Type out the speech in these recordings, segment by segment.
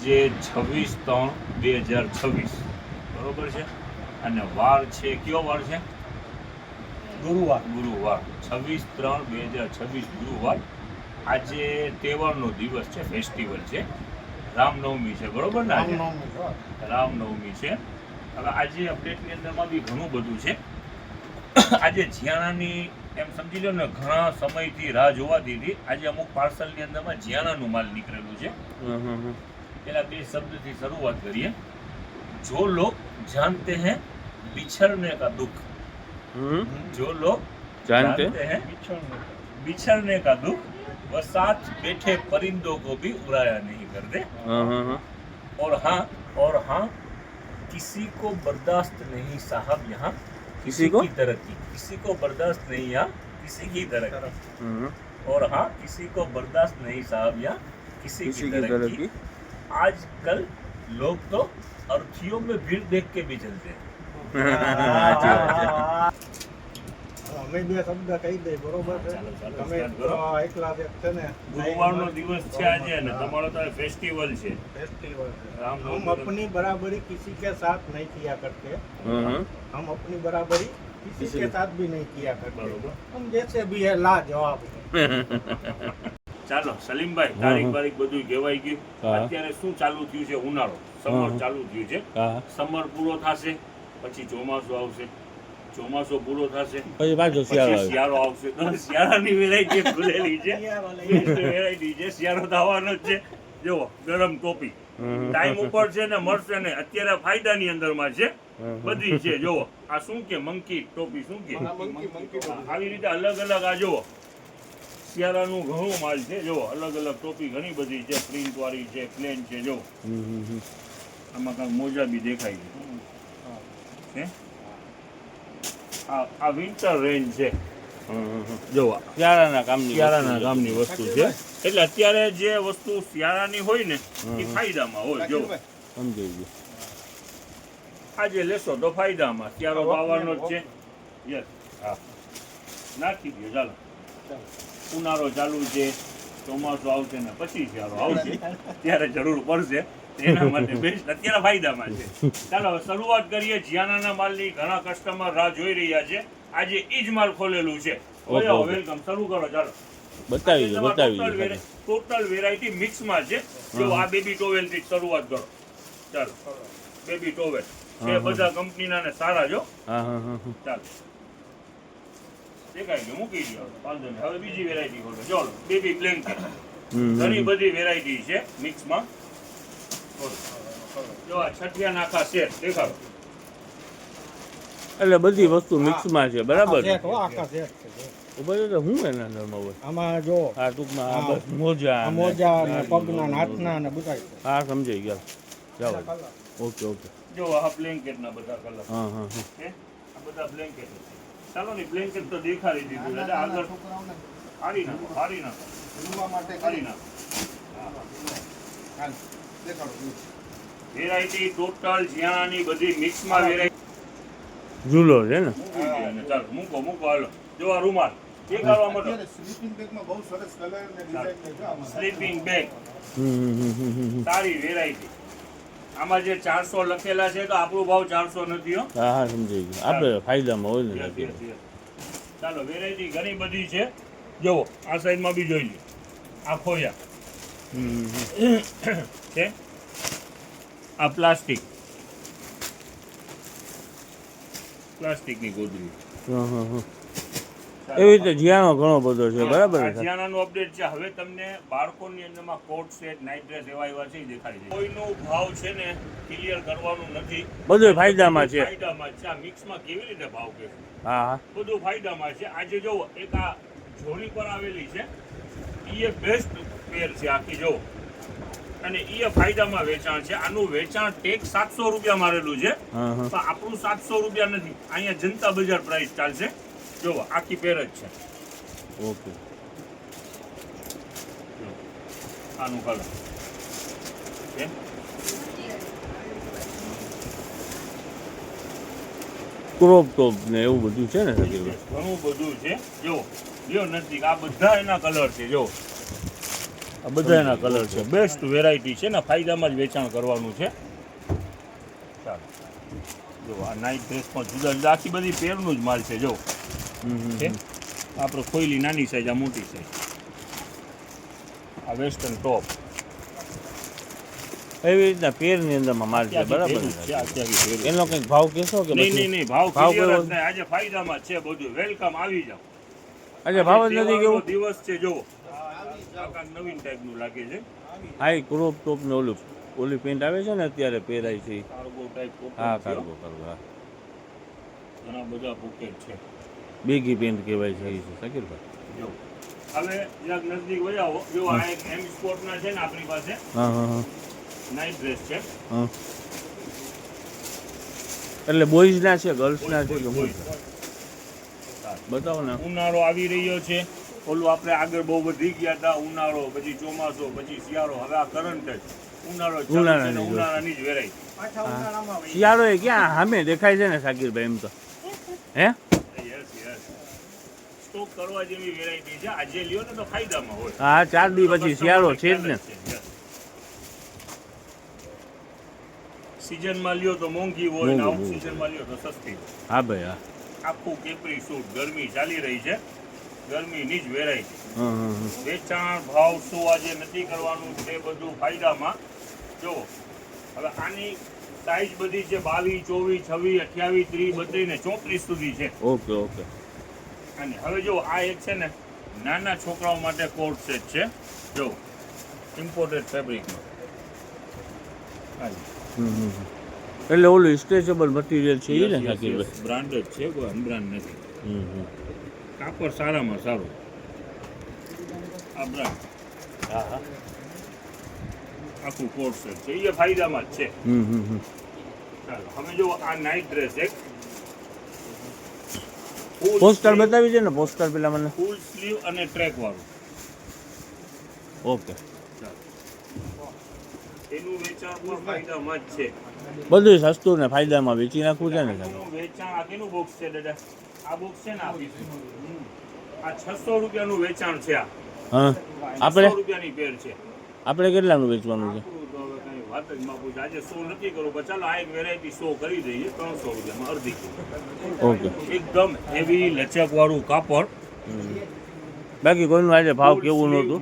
આજે 26/3/2026 બરોબર છે અને વાર છે કયો વાર છે? ગુરુવાર. 26/3/2026 ગુરુવાર. આજે તહેવારનો દિવસ છે, ફેસ્ટિવલ છે, રામનવમી છે, બરોબર ને? આજે રામનવમી છે. હવે આજે અપડેટની અંદરમાં બી ઘણું બધું છે. આજે જીયાણાની એમ સમજી લો ને ઘણા સમયથી રાહ જોવાતી હતી. આજે અમુક પાર્સલની અંદરમાં જીયાણાનું માલ નીકળેલું છે. પેલા બે શબ્દથી શરૂઆત કરીએ. જો લોગ જાનતે हैं बिछड़ने का दुख, जो लोग जानते हैं बिछड़ने का दुख, वह साथ बैठे परिंदों को भी उड़ाया नहीं करते. और हाँ किसी को बर्दाश्त नहीं साहब यहाँ किसी की तरक्की, किसी को बर्दाश्त नहीं यहाँ किसी की तरक्की. और हाँ किसी को बर्दाश्त नहीं साहब यहाँ किसी की तरक्की. आजकल लोग तो अर्थियों में भीड़ देख के भी चलते हैं. અમે બે શબ્દ કહી દઈ, બરોબર છે? તમે એકલા જ છે ને. ગુરુવારનો દિવસ છે આજે અને તમારો તો ફેસ્ટિવલ છે. फेस्टिवल रामनवमी. हम अपनी बराबरी किसी के साथ नहीं किया करते. हम अपनी बराबरी किसी के साथ भी नहीं किया करते. बरोबर. हम जैसे भी है लाजवाब. ચાલો સલીમભાઈ, તારીખ બારીખ બધું કહેવાય ગયું. અત્યારે શું ચાલુ થયું છે? ઉનાળો, સમર ચાલુ થયું છે. સમર પૂરો થશે પછી ચોમાસું આવશે, ચોમાસું પૂરો થશે પછી શિયાળો આવશે. તો શિયાળાની વેરાયટી ખુલેલી છે, વેરાયટી છે. શિયાળો તો આવવાનો જ છે. જુઓ ગરમ ટોપી ટાઈમ ઉપર છે ને મળશે ને. અત્યારે ફાયદાની અંદરમાં છે, બધી છે. જુઓ આ શું કે મંકી ટોપી, શું કે આવી રીતે અલગ અલગ. આ જુઓ શિયાળાનું ઘણું માલ છે. જુઓ અલગ અલગ ટોપી ઘણી બધી છે, પ્રિન્ટ વાળી છે, પ્લેન છે. જુઓ આમાં કાંઈક મોજા બી દેખાય છે. આ વિન્ટર રેન્જ છે. જોવા શિયાળાના કામની વસ્તુ છે. એટલે અત્યારે જે વસ્તુ શિયાળાની હોય ને એ ફાયદામાં હોય. જો આજે લેશો તો ફાયદામાં. શિયાળો તો આવવાનો જ છે. યસ, હા નાખી દો. ચાલો ઉનાળો ચાલુ છે, ચોમાસું આવશે ને પછી શિયાળો આવશે ત્યારે જરૂર પડશે. એના માટે બેસ્ટ અત્યારે ફાયદામાં છે. ચાલો શરૂઆત કરીએ જીયાણાના માલની. ઘણા કસ્ટમર રાહ જોઈ રહ્યા છે. આજે ઈ જ માલ ખોલેલું છે. વેલકમ, શરૂ કરો. ચાલો બતાવી ટોટલ વેરાયટી મિક્સમાં છે. જો આ બેબી ટોવેલ થી શરૂઆત કરો. ચાલો બેબી ટોવેલ છે, બધા કંપનીના ને સારા. જો ચાલો દેખાય ગયું, મૂકી દો. વાંધો નહીં. હવે બીજી વેરાયટી ખોલો. ચાલો બેબી બ્લેન્કેટ, ઘણી બધી વેરાયટી છે મિક્સમાં. જો આ છઠિયા નાખા સેટ દેખાડો. એટલે બધી વસ્તુ મિક્સમાં છે, બરાબર? સેટ હો, આખા સેટ છે. બધું તો હું એના અંદરમાં હોય. આમાં જો આ ટૂંકમાં આ બસ મોજા ને પગના ને હાથના ને બધા. હા સમજાઈ ગયા. જાઓ ઓકે ઓકે. જો આ બ્લેન્કેટ ના બધા કલર. હા હા હા. આ બધા બ્લેન્કેટ. ચાલો ને બ્લેન્કેટ તો દેખાડી દીધું. એટલે આગળ હારી નાખો, હારી નાખો. રૂમા માટે હારી નાખો. હાલ દેખાડો. વેરાયટી ટોટલ જીયાણાની બધી મિક્સમાં વેરાયટી. ઝૂલો છે ને? ચાલો મૂકો હાલો. જો આ રૂમાલ દેખાડવા માટે. સ્લીપિંગ બેગમાં બહુ સરસ કલર ને ડિઝાઇન છે. સ્લીપિંગ બેગ સારી વેરાયટી. આમાં જે 400 લખેલા છે તો આપણો ભાવ 400 નથી હો. હા હા સમજાઈ ગયું. આપણે ફાયદામાં હોય ને. ચાલો વેરાયટી ઘણી બધી છે. જુઓ આ સાઈડમાં બી જોઈ લો. આ ખોયા છે. આ પ્લાસ્ટિકની ગોદડી. એવી રીતે જીયાણો ઘણો બધો છે, બરાબર? જીયાણાનું અપડેટ છે. હવે તમને બાળકોની અંદરમાં કોટ સેટ, નાઇટ ડ્રેસ એવા છે દેખાડી દે. કોઈનો ભાવ છે ને ક્લિયર કરવાનું નથી. બધું ફાયદામાં છે. ફાયદામાં છે. આ મિક્સમાં કેવી રીતે ભાવ કે? હા હા બધું ફાયદામાં છે. આજે જો એક આ જોડી પર આવેલી છે, એ બેસ્ટ પેર છે આખી. જો અને એ ફાયદામાં વેચાણ છે. આનું વેચાણ ટેક્સ 700 રૂપિયા મારેલું છે, પણ આપણું 700 રૂપિયા નથી. અહીંયા જનતા બજાર પ્રાઇસ ચાલશે. જો આખી પેર જ છે. ઓકે. આનું કલર છે. ક્રોપ ટોપ ને એવું બધું છે ને? ઘણું બધું છે. જો લ્યો નજીક આ બધા એના કલર છે. જો આ બધા એના કલર છે, બેસ્ટ વેરાયટી છે ને, ફાયદામાં જ વેચાણ કરવાનું છે. ચાલો જો આ નાઇટ ડ્રેસ પણ જુદા જુદા આખી બધી પેરનું જ માલ છે. જો છે આપણે ખોઈલી નાની સાઈઝ, આ મોટી સાઈઝ, આ વેસ્ટર્ન ટોપ એવી રીતના પેરની અંદરમાં માલ છે, બરાબર છે. એનો કંઈક ભાવ કહેશો કે નહીં ભાવ clear જ નહીં. આજે ફાયદામાં છે બધું. વેલકમ, આવી જાઓ. આજે ભાવ જ નથી કેવું દિવસ છે. જો આ નવીન ટાઈપનું લાગે છે. હાઈ ક્રોપ ટોપ ને ઓલી પેન્ટ આવે છે ને અત્યારે પહેરાય છે. Cargo type. હા કાર્ગો હા. ઘણા બધા પોકેટ છે. બેગી પેન્ટ કહેવાય છે એ છે શકીરભાઈ. જો હવે જરાક નજદીક વજાવો. જો આ એક એમ સ્પોર્ટના છે ને આપણી પાસે. હા હા હા. નાઇટ ડ્રેસ છે. હા એટલે બોયઝના છે, ગર્લ્સના છે કે બોયઝ. બતાવો ને. ઉનાળો આવી રહ્યો છે. ઓલું આપણે આગળ બહુ વધી ગયા હતા. ઉનાળો, પછી ચોમાસો, પછી શિયાળો. હવે આ કરંટ જ ઉનાળો ચાલુ છે ને, ઉનાળાની જ વેરાયટી. પાછા ઉનાળામાં વહી શિયાળો એ ક્યાં સામે દેખાય છે ને શાકીરભાઈ એમ તો હે યસ સ્ટોક કરવા જેવી વેરાયટી છે. આજે લ્યો ને તો ફાયદામાં હોય. હા 4 દી પછી શિયાળો છે જ ને. સીઝનમાં લ્યો તો મોંઘી હોય ને આઉટ સીઝનમાં લ્યો તો સસ્તી હોય. હા ભાઈ હા. આખું કેપરી સૂટ, ગરમી ચાલી રહી છે, ગરમીની જ વેરાયટી. વેચાણ ભાવ શું આજે નથી કરવાનું તે બધું ફાયદામાં. જો હવે આની સાઈઝ બધી છે 22, 24, 26, 28, 30, 32 ને 34 સુધી છે. Okay okay. અને હવે જો આ એક છે ને નાના છોકરાઓ માટે કોટ સેટ છે. જો ઇમ્પોર્ટેડ ફેબ્રિકનો. એટલે ઓલું સ્ટ્રેચેબલ મટીરિયલ છે એ ને શાકીરભાઈ. બ્રાન્ડેડ છે, કોઈ અનબ્રાન્ડ નથી. કાપડ સારામાં સારું. આ બ્રાન્ડ. હા હા. આખું કોટ સેટ છે, એ ફાયદામાં જ છે. ચાલો હવે જો આ નાઇટ ડ્રેસ એક પોસ્ટર બતાવી છે ને, પોસ્ટર પેલા મને. ફૂલ સ્લીવ અને ટ્રેક વાળું. ઓકે. એનું વેચાણ પણ ફાયદામાં જ છે. બધું સસ્તું ને ફાયદામાં વેચી નાખવું છે ને. એનું વેચાણ આ કેનું બોક્સ છે દાદા? આ બોક્સ છે ને આ 600 રૂપિયાનું વેચાણ છે. આ હા આપણે 600 રૂપિયાની પેર છે. આપણે કેટલાનું વેચવાનું છે? વાત જ માં પૂછે. આજે 100 નથી કરવું, પણ ચાલો આ એક વેરાયટી 100 કરી દઈએ. 300 રૂપિયામાં અડધી કિલો. ઓકે. એકદમ હેવી લચક વાળું કાપડ. બાકી કોઈનું આજે ભાવ કેવું નહોતું.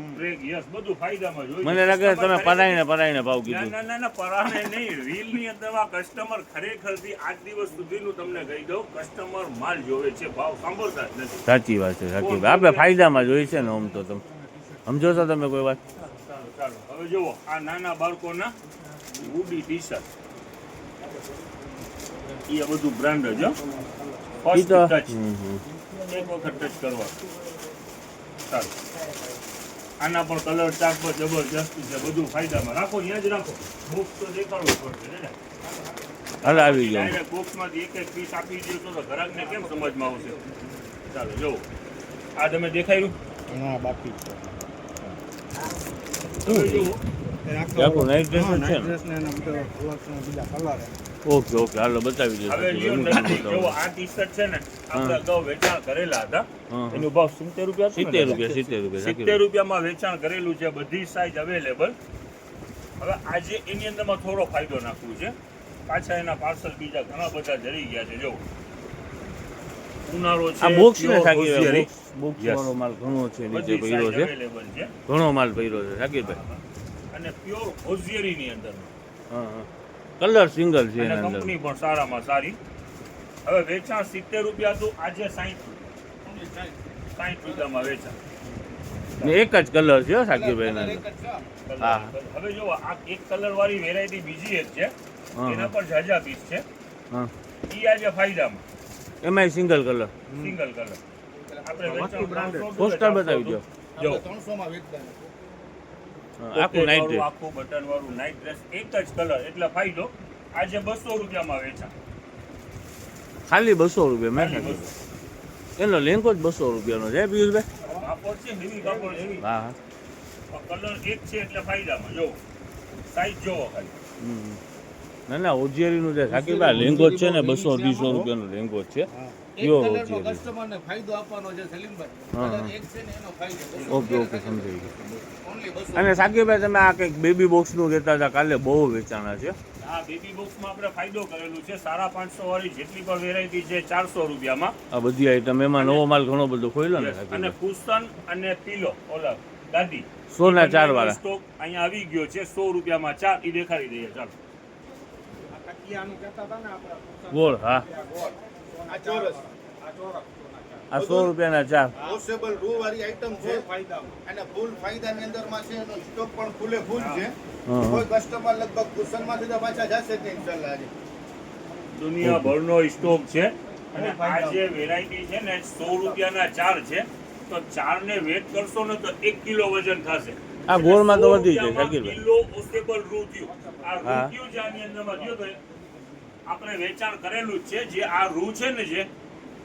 યસ બધું ફાયદામાં જ હોય. મને લાગે તમે પરાઈને ભાવ કીધું. ના પરાણે નહીં. રીલ ની અંદરમાં કસ્ટમર ખરેખરથી આજ દિવસ સુધીનું તમને કહી દઉં, કસ્ટમર માલ જોવે છે, ભાવ સાંભળતા જ નથી. સાચી વાત છે સાચી. આપણે ફાયદામાં જોઈએ છે ને આમ તો તમે સમજો છો તમે કોઈ વાત. ચાલો હવે જુઓ આ નાના બાળકોના હુડી ટી શર્ટ. એ બધું બ્રાન્ડ જ ફર્સ્ટ ટચ. એક વખત ટચ કરવા. ચાલો આના પણ કલર ચાર્ટ પર જબરજસ્ત છે. બધું ફાયદામાં. રાખો ત્યાં જ રાખો. બોક્સ તો દેખાડવું પડશે ને. હાલ આવી ગયો. ડાયરેક્ટ બોક્સમાંથી એક પીસ આપી દો તો ગ્રાહકને કેમ સમજમાં આવશે? ચાલો જુઓ આ તમે દેખાયું. ના બાકી છે. હવે જુઓ આખું નાઇટ ડ્રેસ જ છે ને. ડ્રેસને એના બધા કલર્સના બીજા કલર ઓકે ઓકે હાલો બતાવી દો. હવે લ્યો નજીક. જુઓ આ ટી શર્ટ છે ને આપણે અગાઉ વેચાણ કરેલા હતા. એનો ભાવ 70 રૂપિયા હતો ને? 70 રૂપિયા 70 રૂપિયામાં વેચાણ કરેલું છે. બધી સાઈઝ અવેલેબલ. હવે આજે એની અંદરમાં થોડો ફાયદો નાખવું છે. પાછા એના પાર્સલ બીજા ઘણા બધા જરી ગયા છે. જો ઉનાળો છે, આ બોક્સ ને pure શાકીરભાઈ હોશિયારી. Box Yes. વાળો માલ ઘણો છે નીચે બધી ભર્યો size છે. available છે. ઘણો માલ ભર્યો છે શાકીરભાઈ. અને પ્યોર હોશિયારીની અંદર. હા હા. કલર સિંગલ છે અને એના અંદર. કંપની પણ સારામાં સારી. હવે વેચાણ 70 રૂપિયા હતું, આજે 60 રૂપિયામાં વેચાણ. ને એક જ કલર છે હો શાકીરભાઈ એના અંદર. હા. હવે જો આ એક કલર વાળી વેરાયટી બીજી એક છે. એના પર જાજા પીસ છે. હા ઈ આજે ફાયદામાં એમાંય સિંગલ કલર. Single colour. આપણે વેચાણ branded. 300 પોસ્ટર બતાવી દો. જો 300 માં વેચતા. આખું નાઇટ ડ્રેસ. આખું બટન વાળું નાઇટ ડ્રેસ એક જ કલર એટલે ફાયદો. આજે 200 રૂપિયામાં વેચાણ. ખાલી 200 રૂપિયા મેં ખાલી કીધું. એનો લેંગો જ 200 રૂપિયાનો છે પિયુષભાઈ. કાપડ છે હેવી કાપડ હેવી. હા હા. કલર એક છે એટલે ફાયદામાં. જો સાઈઝ જોવો ખાલી. ના ના ઓજિયરીનું જે શાકીરભાઈ લેંગો જ છે ને 200-250 રૂપિયાનો લેંગો જ છે. કયો કલરનો ઓજીએલ કસ્ટમરને ફાયદો આપવાનો છે સલીમભાઈ. હા, હા. કલર એક છે ને એનો ફાયદો. ઓકે ઓકે સમજાઈ ગયું. Only 200. અને સાકીભાઈ તમે આ કંઈક બેબી બોક્સનું કહેતા હતા કાલે બહુ વેચાણા છે. આ બેબી બોક્સમાં આપણે ફાયદો કરેલું છે 550 વાળી જેટલી પણ વેરાયટી છે 400 રૂપિયામાં. આ બધી આઈટમ એમાં નવો માલ ઘણો બધો ખોલ્યો ને અને સાકીભાઈ. કુશન અને પીલો ઓલા ગાદી સોના ચાર વાળા. સ્ટોક અહીંયા આવી ગયો છે 100 રૂપિયામાં 4 ઈ દેખાડી દઈએ ચાલો. આ તકિયાનું કહેતા હતા ને આપણે ગોળ હા આ ચોરસ. આ 100 રૂપિયાના 4. વોશેબલ રૂ વાળી આઈટમ છે ફાયદામાં અને ફૂલ ફાયદાની અંદરમાં છે એનો સ્ટોક પણ ફૂલે ફૂલ છે. હા. કોઈ કસ્ટમર લગભગ કુશનમાંથી તો પાછા જશે જ નહીં ઇન્શાલ્લાહ આજે. દુનિયાભરનો સ્ટોક છે અને આ જે વેરાયટી છે ને 100 રૂપિયાના 4 છે તો 4 ને વેટ કરશો ને તો 1 કિલો વજન થશે. આ ગોળમાં તો વધી જાય, એટલે 100 શાકીરભાઈ. કિલો ઓસેબલ રૂ થયું. આ રૂ હા. થયું છે આની અંદરમાં થયું તો આપણે વેચાણ કરેલું જ છે. જે આ રૂ છે ને જે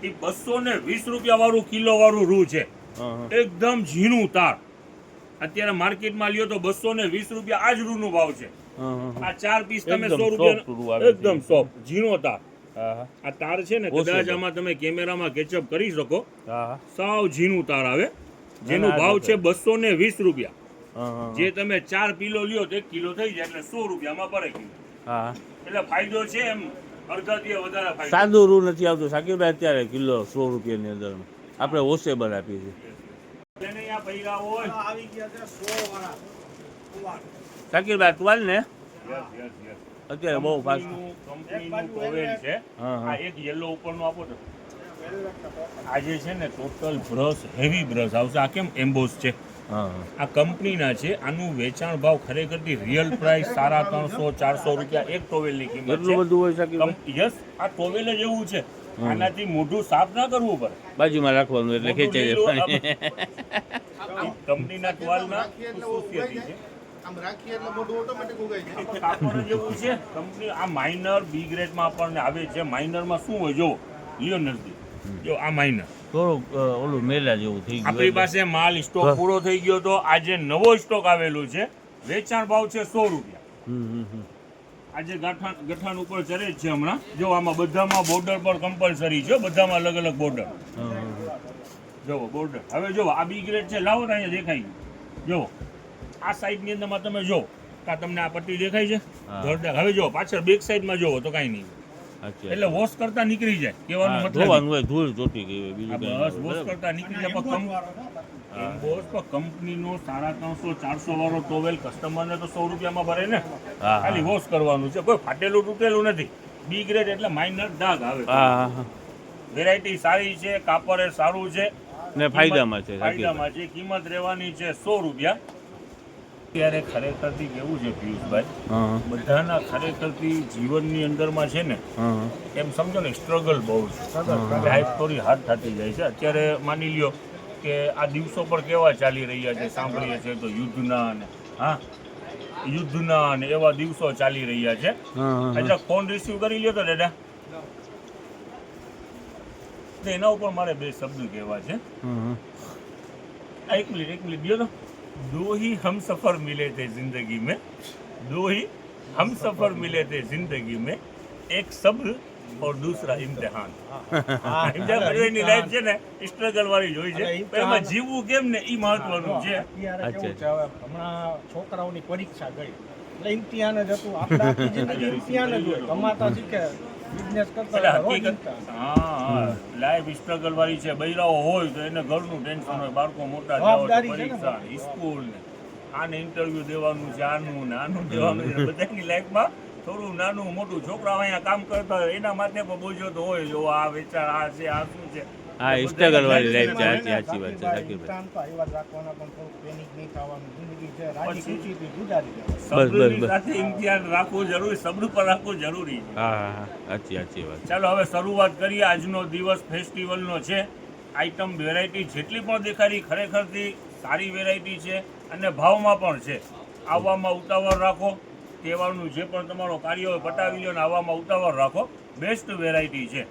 એ 220 રૂપિયા વાળું કિલો વાળું રૂ છે. હા, હા. એકદમ ઝીણું તાર. અત્યારે માર્કેટમાં લ્યો તો 220 રૂપિયા આ જ રૂનો ભાવ છે. હા, હા. આ 4 પીસ તમે એકદમ 100 soft રૂ રૂપિયા આવે છે. એકદમ સોફ્ટ ઝીણો તાર. હા, હા. આ તાર છે ને ઓછો કદાચ છે. આમાં તમે કેમેરામાં કેચઅપ કરી શકો. હા, હા. સાવ ઝીણું તાર આવે જેનો ના, ભાવ ના, છે 220 રૂપિયા. હા, હા. જે તમે 4 કિલો લ્યો તો 1 કિલો થઈ જાય એટલે 100 રૂપિયામાં પર કિલો. હા, હા. એટલે ફાયદો છે એમ અડધાથી વધારે ફાયદો. સાદું રૂ નથી આવતું સાકીરભાઈ અત્યારે કિલો 100 રૂપિયાની અંદર આપણે ઓસેબલ આપીએ છીએ. જેને અહીંયા પૈરા હોય આવી ગયા છે 100 વાળા કુવાડ. સાકીરભાઈ ટુવાલ ને yes, yes, yes. અત્યારે બહુ ફાસ્ટ. કંપનીનું ટોવેલ છે. હા, હા. આ એક યલો ઉપરનું આપો તો આજે છે ને ટોટલ બ્રશ હેવી બ્રશ આવશે. આ કેમ એમ્બોસ છે હા, હા. આ કંપનીના છે. આનું વેચાણ ભાવ ખરેખરથી રિયલ પ્રાઇસ 350-400 રૂપિયા એક ટોવેલની કિંમત એટલું છે. બધું હોય સાકીરભાઈ? યસ આ ટોવેલ જ એવું છે. આનાથી મોઢું સાફ ના કરવું પડે. બાજુમાં રાખવાનું એટલે ખેંચાઈ જાય. કંપનીના ટુવાલના રાખીએ એટલે ઉગાઈ ખુશિયતી છે. જાય. આમ રાખીએ એટલે મોઢું ઓટોમેટિક ઉગાઈ જાય. કાપડ જ એવું છે. કંપની આ માઇનર બી ગ્રેડમાં આપણને આવે છે. માઇનરમાં શું હોય જો લ્યો નજદીક જો આ માઇનર થોડુંક ઓલું મેલા જેવું થઈ ગયું આપણી પાસે માલ સ્ટોક પૂરો થઈ ગયો તો આજે નવો સ્ટોક આવેલું છે. વેચાણ ભાવ છે 100 રૂપિયા. આજે ગઠાણ ઉપર ચરે જ છે હમણાં. જો આમાં બધામાં બોર્ડર પર કમ્પલસરી છે. બધામાં અલગ અલગ બોર્ડર. જોવો બોર્ડર. હવે જોવો આ બી ગ્રેડ છે. લાવો તો અહીંયા દેખાય ગયું. જોવો આ સાઈડની અંદરમાં તમે જો કા તમને આ પટ્ટી દેખાય છે હા. જોરદાર. હવે જો પાછળ બેક સાઈડમાં જોવો તો કાંઈ નહીં. એટલે વોશ કરતા નીકળી જાય કહેવાનો મતલબ ધોવાનું હોય ધૂળ ચોટી ગઈ હોય બીજું આ કંઈ બસ નહીં વોશ હોય. કરતા નીકળી જાય. પણ એમ્બોસ પર કંપનીનો 350-400 વાળો ટોવેલ કસ્ટમરને તો 100 રૂપિયામાં ભરે ને. હા, ખાલી વોશ કરવાનું છે. કોઈ ફાટેલું તૂટેલું નથી. બી ગ્રેડ એટલે માઇનર ડાઘ આવે. હા, હા, હા. વેરાયટી સારી છે. કાપડ એ સારું છે. ને ફાયદામાં છે ફાયદામાં છે. કિંમત રહેવાની છે 100 રૂપિયા. ત્યારે ખરેખરથી કેવું છે પિયુષભાઈ, હા, બધાના ખરેખરથી જીવનની અંદરમાં છે ને હા. એમ સમજો ને સ્ટ્રગલ બહુ છે. લાઈફ થોડી હાર્ડ થતી જાય છે. અત્યારે માની લ્યો કે આ દિવસો પર કેવા ચાલી રહ્યા છે સાંભળીએ છીએ તો યુદ્ધના અને એવા દિવસો ચાલી રહ્યા છે. એટલે ફોન રિસીવ કરી લ્યો તો દાદા તો એના ઉપર મારે 2 શબ્દ કહેવા છે. एक मिनट दियो ना. दो ही हम सफर मिले थे जिंदगी में. दो ही हम सफर मिले थे जिंदगी में. एक सब्र और दूसरा इम्तिहान. ઇમ્તિહાન લાઈફ છે ને સ્ટ્રગલ વાળી જોઈ છે. પણ એમાં જીવવું કેમ ને એ મહત્વનું છે. અત્યારે કેવું છે હવે હમણાં છોકરાઓની પરીક્ષા ગઈ એટલે ઇમ્તિહાન જ હતું. આપણે આખી જિંદગી ઇમ્તિહાન જ હોય. કમાતા શીખે બિઝનેસ કરતા એટલે હોય, રોજ હકીકત ઇમ્તિહાન. લાઈફ સ્ટ્રગલ વાળી છે. બૈરાઓ હોય તો એને ઘરનું ટેન્શન હોય. બાળકો મોટા થયા હોય તો જવાબદારી છે ને પરીક્ષા સ્કૂલ ને આને ઇન્ટરવ્યુ દેવાનું છે. આનું ને આનું દેવાનું છે. બધાની લાઈફમાં થોડું નાનું મોટું. છોકરાઓ અહીંયા કામ કરતા હોય એના માથે પણ બોજો તો હોય. જો આ વેચાણ આ છે આ શું છે. હા સ્ટ્રગલ વાળી લાઈફ છે. ઇમ્તિહાન સાચી વાત છે સાકીરભાઈ. ઇમ્તિહાન તો આવ્યા જ રાખવાના, પણ થોડુંક પેનિક નહીં થવાનું. જિંદગી છે રાજી પછી- ખુશીથી ગુજારી દેવાની. સબ્રની બસ. સાથે ઇમ્તિહાન રાખવું જરૂરી. સબ્ર પર રાખવું જરૂરી છે. હા, હા, હા. સાચી વાત. ચાલો હવે શરૂઆત કરીએ. આજનો દિવસ ફેસ્ટિવલનો છે. આઈટમ વેરાયટી જેટલી પણ દેખાડી ખરેખરથી સારી વેરાયટી છે અને ભાવમાં પણ છે. આવવામાં ઉતાવળ રાખો. તહેવારનું જે પણ તમારો કાર્ય હોય પટાવી લો ને આવવામાં ઉતાવળ રાખો. બેસ્ટ વેરાયટી છે.